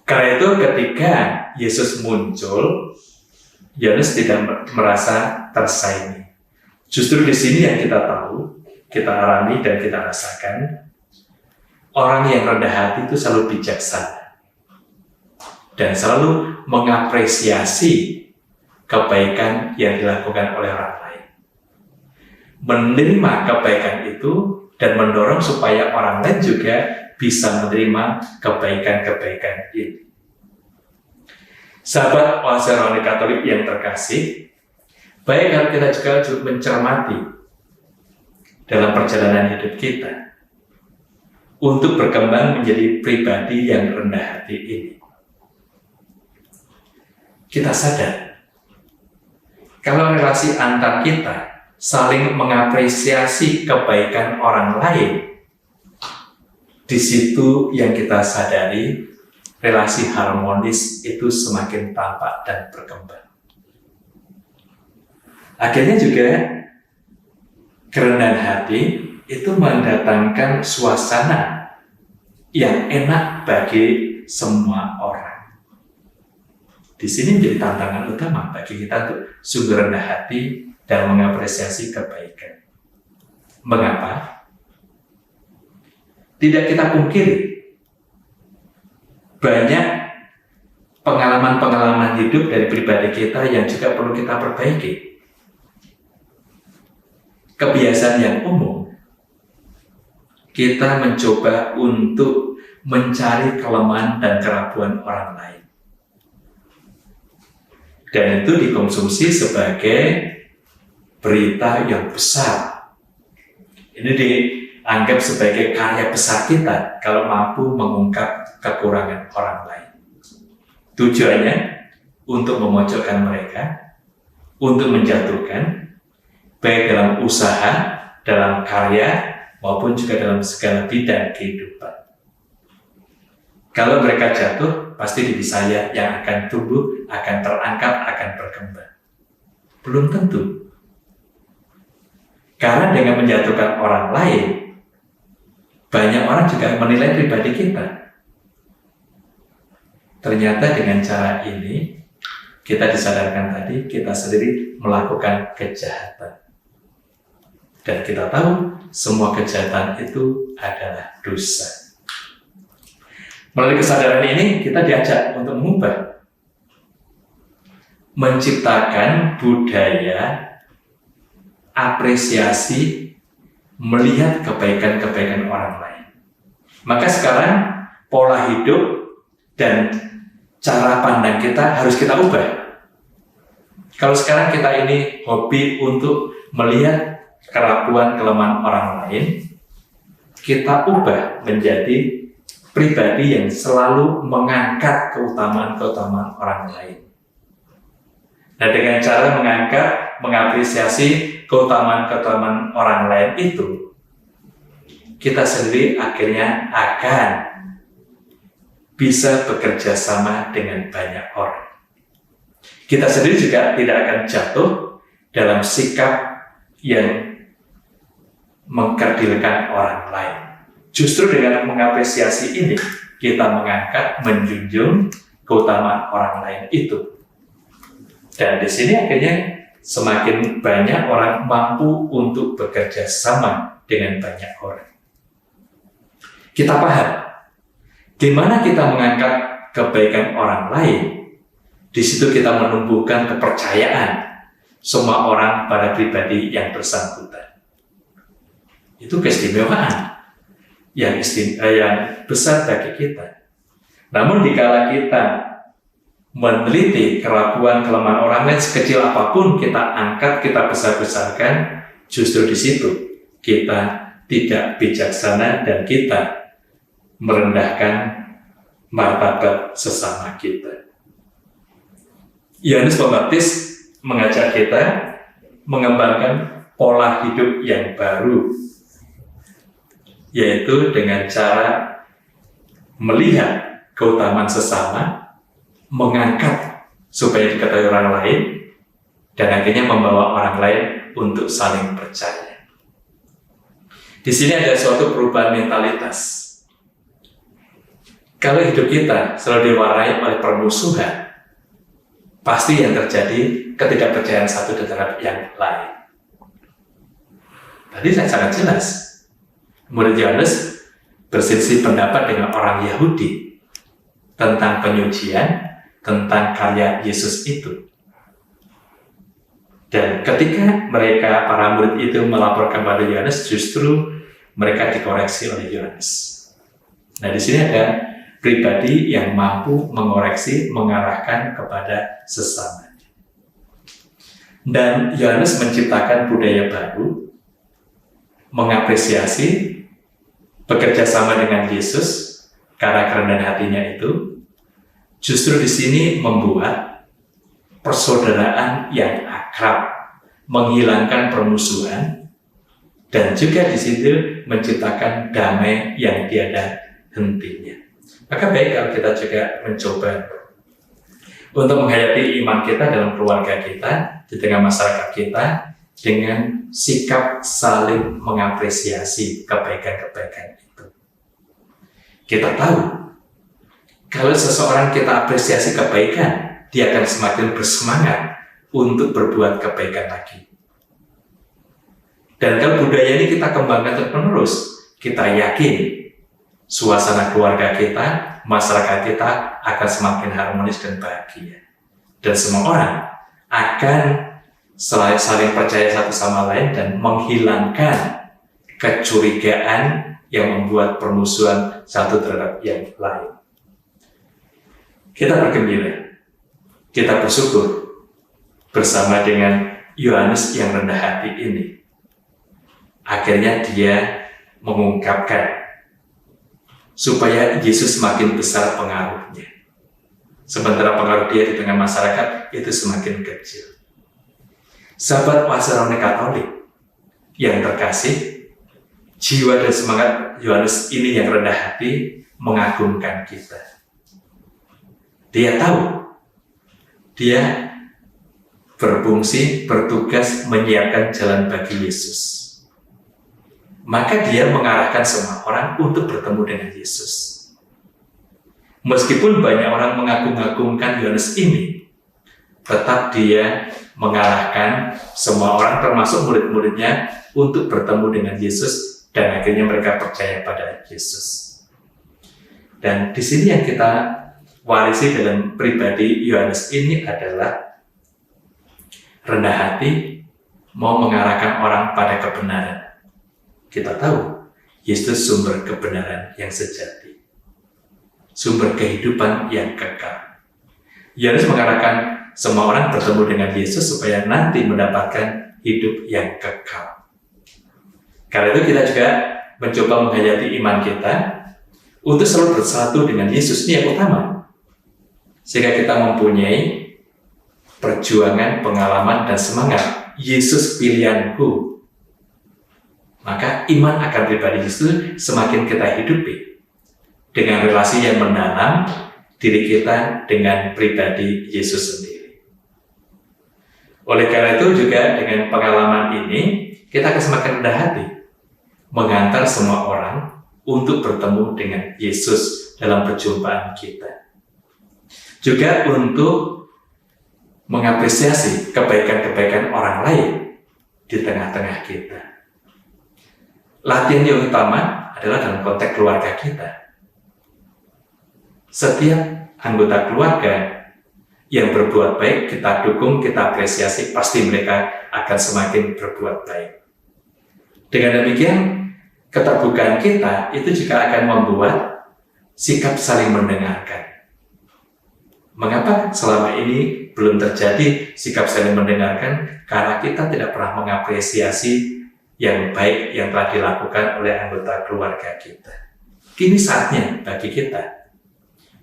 Karena itu ketika Yesus muncul, Yohanes tidak merasa tersaingi. Justru di sini yang kita tahu, kita alami dan kita rasakan, orang yang rendah hati itu selalu bijaksana dan selalu mengapresiasi kebaikan yang dilakukan oleh orang lain. Menerima kebaikan itu dan mendorong supaya orang lain juga bisa menerima kebaikan-kebaikan ini. Sahabat Oase Rohani Katolik yang terkasih, baik kalau kita juga mencermati dalam perjalanan hidup kita untuk berkembang menjadi pribadi yang rendah hati ini. Kita sadar, kalau relasi antar kita saling mengapresiasi kebaikan orang lain, di situ yang kita sadari relasi harmonis itu semakin tampak dan berkembang. Akhirnya juga kerendahan hati itu mendatangkan suasana yang enak bagi semua orang. Di sini menjadi tantangan utama bagi kita untuk sungguh rendah hati dan mengapresiasi kebaikan. Mengapa? Tidak kita pungkiri, banyak pengalaman-pengalaman hidup dari pribadi kita yang juga perlu kita perbaiki. Kebiasaan yang umum, kita mencoba untuk mencari kelemahan dan kerapuan orang lain. Dan itu dikonsumsi sebagai berita yang besar. Ini dianggap sebagai karya besar kita kalau mampu mengungkap kekurangan orang lain. Tujuannya untuk memojokkan mereka, untuk menjatuhkan, baik dalam usaha, dalam karya, maupun juga dalam segala bidang kehidupan. Kalau mereka jatuh, pasti diri saya yang akan tumbuh, akan terangkat, akan berkembang. Belum tentu. Karena dengan menjatuhkan orang lain, banyak orang juga menilai pribadi kita. Ternyata dengan cara ini, kita disadarkan tadi, kita sendiri melakukan kejahatan. Dan kita tahu, semua kejahatan itu adalah dosa. Melalui kesadaran ini, kita diajak untuk mengubah, menciptakan budaya apresiasi, melihat kebaikan-kebaikan orang lain. Maka sekarang pola hidup dan cara pandang kita harus kita ubah. Kalau sekarang kita ini hobi untuk melihat kerapuan kelemahan orang lain, kita ubah menjadi pribadi yang selalu mengangkat keutamaan-keutamaan orang lain. Nah, dengan cara mengangkat, mengapresiasi keutamaan-keutamaan orang lain itu, kita sendiri akhirnya akan bisa bekerja sama dengan banyak orang. Kita sendiri juga tidak akan jatuh dalam sikap yang mengkerdilkan orang lain. Justru dengan mengapresiasi ini, kita mengangkat, menjunjung keutamaan orang lain itu. Dan di sini akhirnya semakin banyak orang mampu untuk bekerja sama dengan banyak orang. Kita paham, gimana kita mengangkat kebaikan orang lain. Di situ kita menumbuhkan kepercayaan semua orang pada pribadi yang bersangkutan. Itu keistimewaan yang besar bagi kita. Namun dikala kita meneliti kerapuan kelemahan orang lain, sekecil apapun kita angkat, kita besar-besarkan, justru di situ kita tidak bijaksana dan kita merendahkan martabat sesama kita. Yohanes Pembaptis mengajak kita mengembangkan pola hidup yang baru, yaitu dengan cara melihat keutamaan sesama, mengangkat supaya diketahui orang lain, dan akhirnya membawa orang lain untuk saling percaya. Di sini ada suatu perubahan mentalitas. Kalau hidup kita selalu diwarnai oleh permusuhan, pasti yang terjadi ketidakpercayaan satu terhadap yang lain. Tadi saya sangat jelas, murid Yohanes berselisih pendapat dengan orang Yahudi tentang penyucian, tentang karya Yesus itu. Dan ketika mereka, para murid itu melaporkan kepada Yohanes, justru mereka dikoreksi oleh Yohanes. Nah, di sini ada pribadi yang mampu mengoreksi, mengarahkan kepada sesamanya. Dan Yohanes menciptakan budaya baru, mengapresiasi, bekerja sama dengan Yesus karena kerendahan hatinya itu. Justru di sini membuat persaudaraan yang akrab, menghilangkan permusuhan, dan juga di situ menciptakan damai yang tiada hentinya. Maka baik kalau kita juga mencoba untuk menghayati iman kita dalam keluarga kita, di tengah masyarakat kita, dengan sikap saling mengapresiasi kebaikan-kebaikan itu. Kita tahu, kalau seseorang kita apresiasi kebaikan, dia akan semakin bersemangat untuk berbuat kebaikan lagi. Dan kalau budaya ini kita kembangkan terus-menerus, kita yakin suasana keluarga kita, masyarakat kita akan semakin harmonis dan bahagia. Dan semua orang akan saling percaya satu sama lain dan menghilangkan kecurigaan yang membuat permusuhan satu terhadap yang lain. Kita bergembira, kita bersyukur bersama dengan Yohanes yang rendah hati ini. Akhirnya dia mengungkapkan supaya Yesus semakin besar pengaruhnya. Sementara pengaruh dia di tengah masyarakat itu semakin kecil. Sahabat Oase Rohani Katolik yang terkasih, jiwa dan semangat Yohanes ini yang rendah hati mengagumkan kita. Dia tahu, dia berfungsi, bertugas menyiapkan jalan bagi Yesus. Maka dia mengarahkan semua orang untuk bertemu dengan Yesus. Meskipun banyak orang mengagum-agumkan Yohanes ini, tetap dia mengarahkan semua orang termasuk murid-muridnya untuk bertemu dengan Yesus, dan akhirnya mereka percaya pada Yesus. Dan di sini yang kita warisi dalam pribadi Yohanes ini adalah rendah hati, mau mengarahkan orang pada kebenaran. Kita tahu Yesus sumber kebenaran yang sejati, sumber kehidupan yang kekal. Yohanes mengarahkan semua orang bertemu dengan Yesus supaya nanti mendapatkan hidup yang kekal. Karena itu kita juga mencoba menghayati iman kita untuk selalu bersatu dengan Yesus. Ini yang utama. Sehingga kita mempunyai perjuangan, pengalaman, dan semangat. Yesus pilihanku. Maka iman akan pribadi Yesus semakin kita hidupi dengan relasi yang mendalam diri kita dengan pribadi Yesus sendiri. Oleh karena itu juga dengan pengalaman ini kita akan semakin rendah hati mengantar semua orang untuk bertemu dengan Yesus dalam perjumpaan kita. Juga untuk mengapresiasi kebaikan-kebaikan orang lain di tengah-tengah kita. Latihan yang utama adalah dalam konteks keluarga kita. Setiap anggota keluarga yang berbuat baik, kita dukung, kita apresiasi, pasti mereka akan semakin berbuat baik. Dengan demikian, keterbukaan kita itu juga akan membuat sikap saling mendengarkan. Mengapa selama ini belum terjadi sikap saling mendengarkan? Karena kita tidak pernah mengapresiasi yang baik yang telah dilakukan oleh anggota keluarga kita. Kini saatnya bagi kita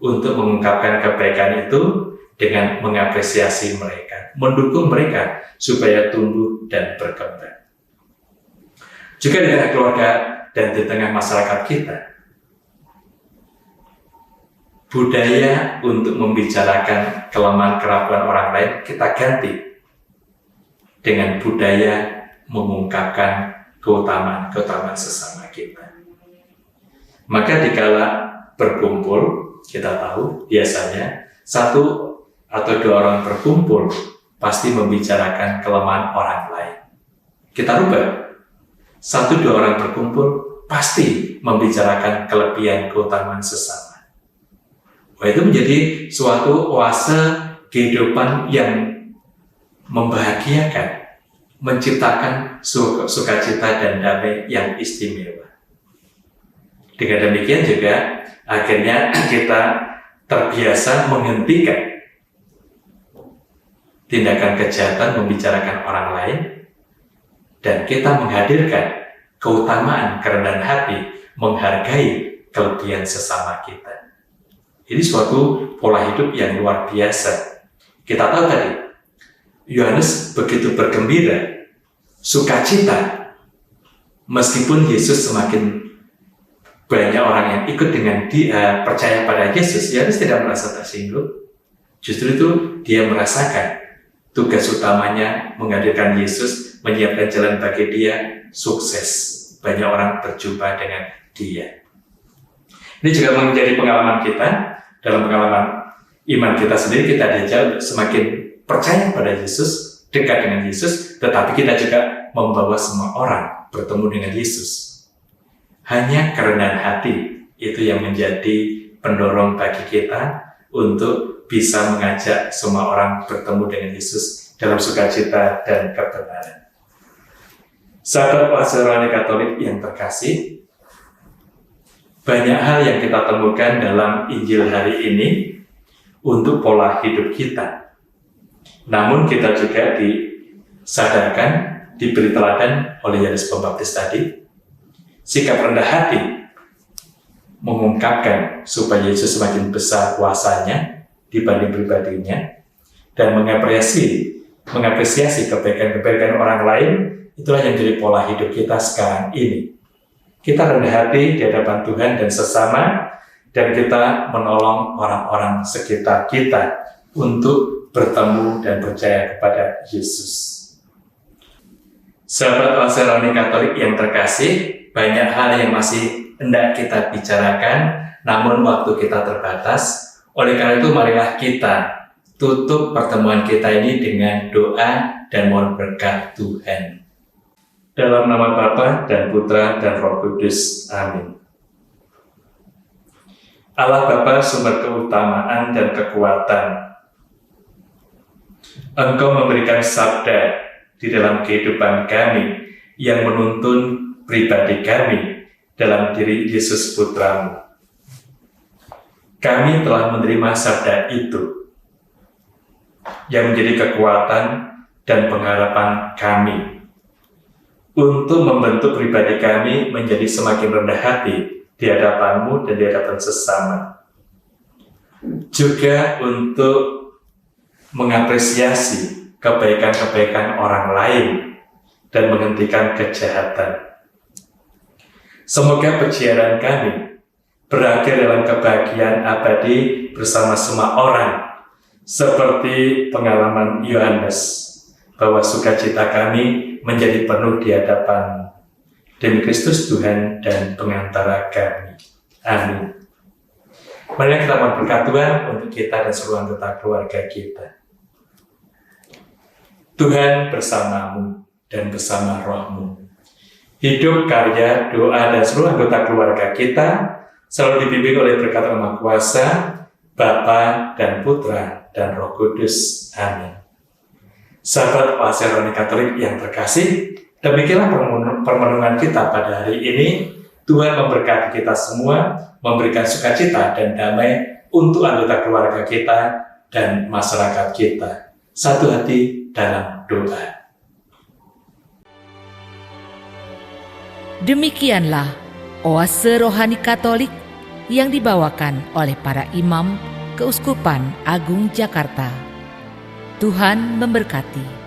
untuk mengungkapkan kebaikan itu dengan mengapresiasi mereka, mendukung mereka supaya tumbuh dan berkembang. Juga di tengah keluarga dan di tengah masyarakat kita, budaya untuk membicarakan kelemahan kerapuhan orang lain kita ganti dengan budaya mengungkapkan keutamaan sesama kita. Maka dikala berkumpul, kita tahu biasanya satu atau dua orang berkumpul pasti membicarakan kelemahan orang lain. Kita rubah, satu dua orang berkumpul pasti membicarakan kelebihan keutamaan sesama. Wah, itu menjadi suatu oase kehidupan yang membahagiakan, menciptakan sukacita dan damai yang istimewa. Dengan demikian juga akhirnya kita terbiasa menghentikan tindakan kejahatan membicarakan orang lain dan kita menghadirkan keutamaan kerendahan hati menghargai kelebihan sesama kita. Ini suatu pola hidup yang luar biasa. Kita tahu tadi Yohanes begitu bergembira, sukacita, meskipun Yesus semakin banyak orang yang ikut dengan dia, percaya pada Yesus, Yohanes tidak merasa tersinggung. Justru itu dia merasakan tugas utamanya menghadirkan Yesus, menyiapkan jalan bagi dia, sukses. Banyak orang berjumpa dengan dia. Ini juga menjadi pengalaman kita. Dalam pengalaman iman kita sendiri, kita diajak semakin percaya pada Yesus, dekat dengan Yesus, tetapi kita juga membawa semua orang bertemu dengan Yesus. Hanya kerendahan hati itu yang menjadi pendorong bagi kita untuk bisa mengajak semua orang bertemu dengan Yesus dalam sukacita dan kebenaran. Sahabat Oase Rohani Katolik yang terkasih, banyak hal yang kita temukan dalam Injil hari ini untuk pola hidup kita. Namun kita juga disadarkan, diberi teladan oleh Yohanes Pembaptis tadi, sikap rendah hati mengungkapkan supaya Yesus semakin besar kuasanya dibanding pribadinya dan mengapresiasi kebaikan-kebaikan orang lain. Itulah yang jadi pola hidup kita sekarang ini. Kita rendah hati di hadapan Tuhan dan sesama, dan kita menolong orang-orang sekitar kita untuk bertemu dan percaya kepada Yesus. Sahabat Oase Rohani Katolik yang terkasih, banyak hal yang masih hendak kita bicarakan, namun waktu kita terbatas. Oleh karena itu, marilah kita tutup pertemuan kita ini dengan doa dan mohon berkat Tuhan. Dalam nama Bapa dan Putra dan Roh Kudus. Amin. Allah Bapa, sumber keutamaan dan kekuatan, Engkau memberikan sabda di dalam kehidupan kami yang menuntun pribadi kami dalam diri Yesus Putramu. Kami telah menerima sabda itu. yang menjadi kekuatan dan pengharapan kami untuk membentuk pribadi kami menjadi semakin rendah hati di hadapan-Mu dan di hadapan sesama. Juga untuk mengapresiasi kebaikan-kebaikan orang lain dan menghentikan kejahatan. Semoga perjalanan kami berakhir dalam kebahagiaan abadi bersama semua orang, seperti pengalaman Yohanes, bahwa sukacita kami menjadi penuh di hadapan demi Kristus Tuhan dan pengantara kami. Amin. Mari kita mohon berkat Tuhan untuk kita dan seluruh anggota keluarga kita. Tuhan bersamamu dan bersama roh-Mu. Hidup, karya, doa, dan seluruh anggota keluarga kita selalu dibimbing oleh berkat Roh Maha Kuasa, Bapa dan Putra dan Roh Kudus. Amin. Sahabat Oase Rohani Katolik yang terkasih, demikianlah permenungan kita pada hari ini. Tuhan memberkati kita semua, memberikan sukacita dan damai untuk anggota keluarga kita dan masyarakat kita. Satu hati dalam doa. Demikianlah Oase Rohani Katolik yang dibawakan oleh para imam Keuskupan Agung Jakarta. Tuhan memberkati.